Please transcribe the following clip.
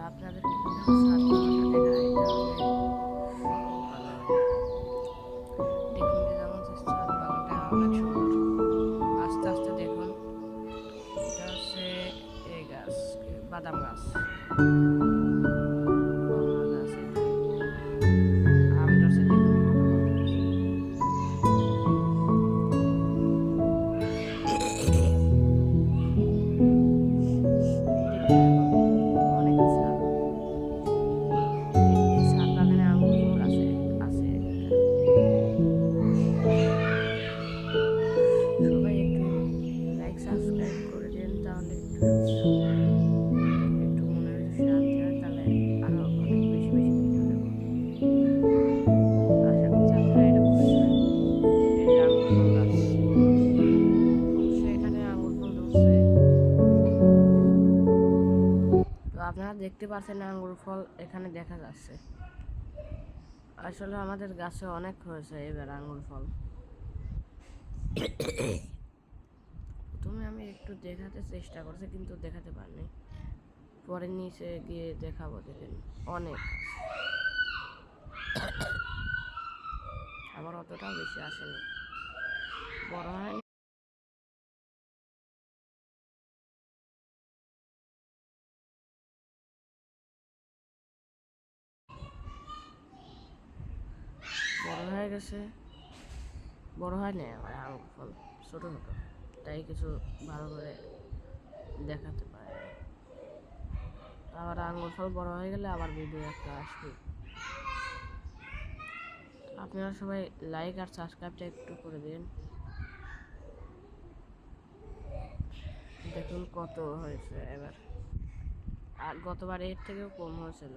আপনাদেরকে ছাদ বাগানটা দেখাই তাহলে ভালো হয়। দেখুন যে যেমন ছাদ বাগানটা অনেক সুন্দর। আস্তে আস্তে দেখুন, এটা হচ্ছে এই গাছ, বাদাম গাছ, কমলা গাছ, এই যে আম ধরছে, দেখুন কত আম ধরছে। এদিকটা দেখুন, অনেক আছে আরো। এই ছাদ বাগানে আঙ্গুর ফল গাছে আছে এক একটা। সবাই একটু লাইক সাবস্ক্রাইব করে দেন, তাহলে একটু সুবিধা হয়, একটু মনের ভিতর শান্তি হয়, তাহলে আরো অনেক বেশি বেশি ভিডিও দেবো। আশা করছি আপনারা এটা বুঝছেন। এই যে আঙ্গুর ফল গাছ, অবশ্যই এখানে আঙ্গুর ফল ধরছে। তো আপনারা দেখতে পাচ্ছেন আঙ্গুর ফল এখানে দেখা যাচ্ছে। আসলে আমাদের গাছে অনেক হয়েছে এবার আঙ্গুর ফল। প্রথমে আমি একটু দেখাতে চেষ্টা করছি কিন্তু দেখাতে পারিনি, পরে নিচে গিয়ে দেখাবো। দেখেন অনেক, আবার অতটাও বেশি আসেনি, বড় হয়নি। বড় হয়ে গেছে, বড় হয় না আমার আঙ্গুর ফল, ছোটো ছোটো, তাই কিছু ভালো করে দেখাতে পারে না। আবার আঙ্গুর ফল বড় হয়ে গেলে আবার ভিডিও একটা আসবে। আপনারা সবাই লাইক আর সাবস্ক্রাইবটা একটু করে দিন। দেখুন কত হয়েছে এবার, আর গতবার এর থেকেও কম হয়েছিল।